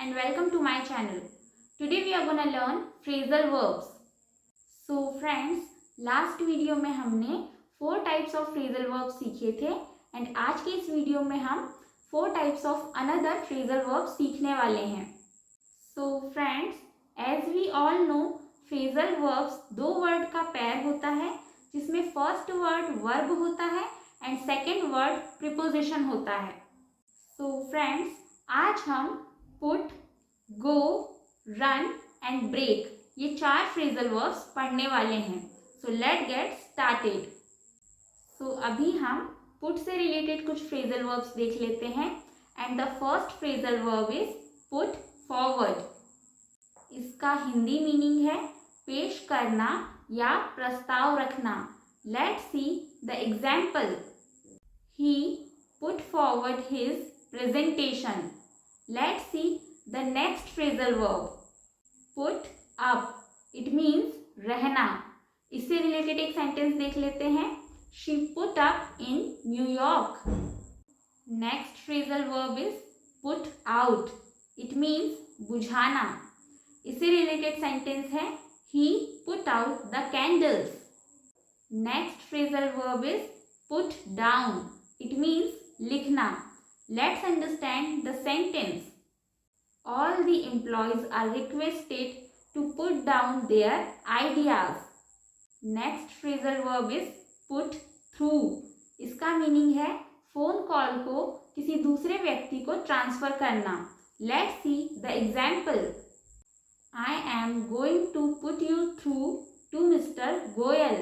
and welcome to my channel. Today we are going to learn phrasal verbs. So friends, last video में हमने 4 types of phrasal verbs सीखे थे and आज के इस video में हम 4 types of another phrasal verbs सीखने वाले हैं. So friends, as we all know, phrasal verbs 2 word का पेयर होता है जिसमें फर्स्ट वर्ड वर्ब होता है एंड सेकेंड वर्ड प्रीपोजिशन होता है. सो फ्रेंड्स, आज हम put, go, run and break ये 4 फ्रेजल वर्ब्स पढ़ने वाले हैं. So let get started. So अभी हम पुट से रिलेटेड कुछ फ्रेजल वर्ब्स देख लेते हैं and the first phrasal verb is put forward. इसका हिंदी मीनिंग है पेश करना या प्रस्ताव रखना. Let's see the example. He put forward his presentation. Let's see the next phrasal verb. Put up. It means रहना. इससे रिलेटेड एक सेंटेंस देख लेते हैं. She put up in New York. Next phrasal verb is put out. It means बुझाना. इससे related sentence है He put out the candles. Next phrasal verb is put down. It means लिखना. Let's understand the sentence. All the employees are requested to put down their ideas. Next phrasal verb is put through. इसका meaning है phone call को किसी दूसरे व्यक्ति को transfer करना. Let's see the example. I am going to put you through to Mr. Goyal.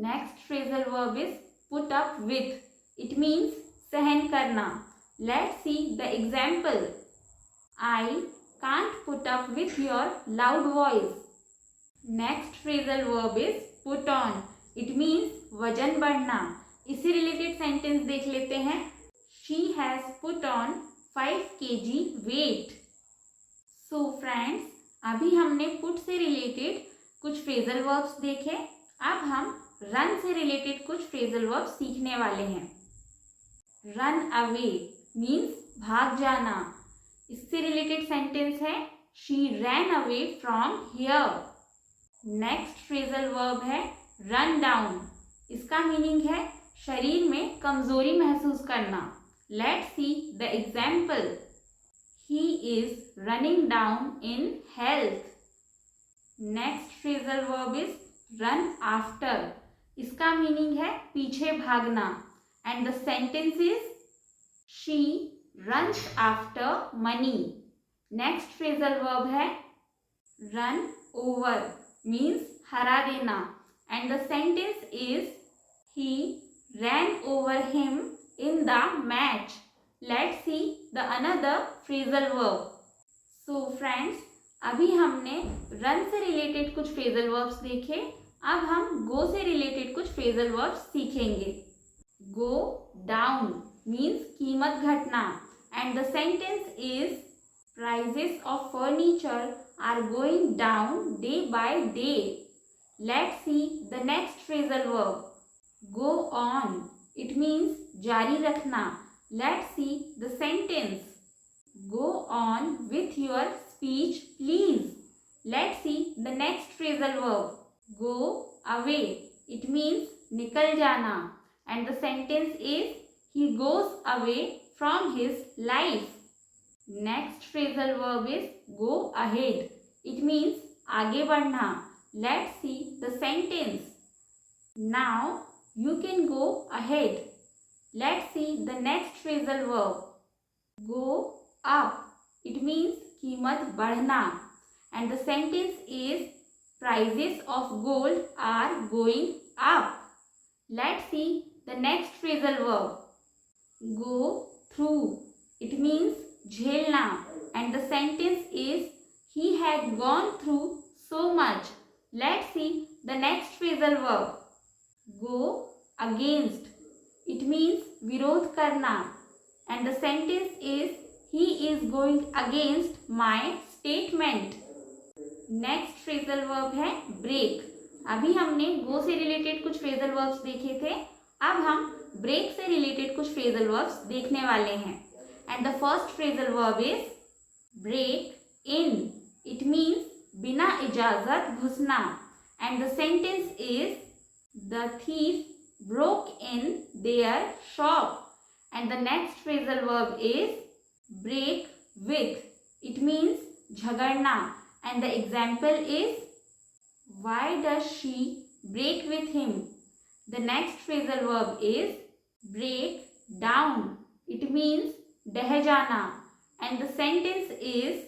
Next phrasal verb is put up with. It means सहन करना. Let's see the example. I can't put up with your loud voice. Next phrasal verb is put on. It means वजन बढ़ना. इससे related sentence देख लेते हैं. She has put on 5 kg weight. So friends, अभी हमने put से related कुछ phrasal verbs देखे. अब हम run से रिलेटेड कुछ phrasal verbs सीखने वाले हैं. रन अवे मीन्स भाग जाना. इससे रिलेटेड सेंटेंस है she ran away from here. Next phrasal verb है रन डाउन. इसका मीनिंग है शरीर में कमजोरी महसूस करना. Let's see the example. He is running down in health. Next phrasal verb is run after. इसका मीनिंग है पीछे भागना. And the sentence is she runs after money. Next phrasal verb है run over means हरा देना. And the sentence is he ran over him in the match. Let's see the another phrasal verb. So friends, अभी हमने run से related कुछ phrasal verbs देखे. अब हम go से related कुछ phrasal verbs सीखेंगे. Go down means कीमत घटना and the sentence is prices of furniture are going down day by day. Let's see the next phrasal verb. Go on. It means जारी रखना. Let's see the sentence. Go on with your speech please. Let's see the next phrasal verb. Go away. It means निकल जाना. And the sentence is he goes away from his life. Next phrasal verb is go ahead. It means आगे बढ़ना. Let's see the sentence. Now you can go ahead. Let's see the next phrasal verb. Go up. It means कीमत बढ़ना. And the sentence is prices of gold are going up. Let's see the next phrasal verb. Go through. It means झेलना. And the sentence is he had gone through so much. Let's see the next phrasal verb. Go against. It means विरोध करना. And the sentence is he is going against my statement. Next phrasal verb है break. अभी हमने go से related कुछ phrasal verbs देखे थे. अब हम ब्रेक से रिलेटेड कुछ फ्रेजल वर्ब्स देखने वाले हैं. And the first phrasal verb is break in. It means बिना इजाजत घुसना. And the sentence is the thief broke in their shop. And the next phrasal verb is break with. It means झगड़ना. And the example is why does she break with him? The next phrasal verb is break down. It means ढह जाना. And the sentence is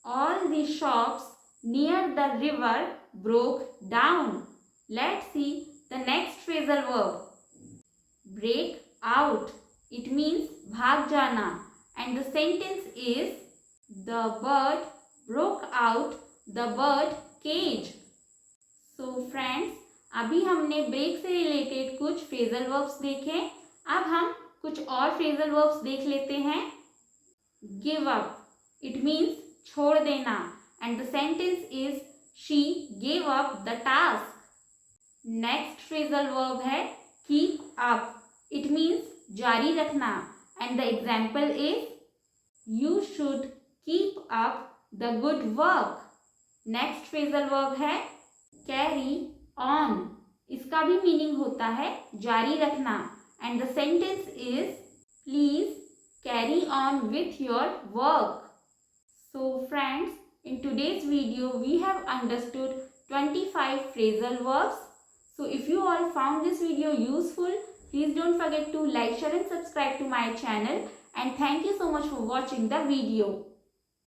all the shops near the river broke down. Let's see the next phrasal verb. Break out. It means भाग जाना. And the sentence is the bird broke out the bird cage. So friends, अभी हमने break से related कुछ phrasal verbs देखे. अब हम कुछ और फ्रेजल वर्ब्स देख लेते हैं. Give up. इट मीन्स छोड़ देना. And the sentence is she gave up the task. Next phrasal verb है कीप अप. इट मीन्स जारी रखना. And the example is you should keep up the good work. Next phrasal verb है carry on. इसका भी meaning होता है जारी रखना. And the sentence is please carry on with your work. So friends, in today's video we have understood 25 phrasal verbs. So if you all found this video useful, please don't forget to like, share and subscribe to my channel. And thank you so much for watching the video.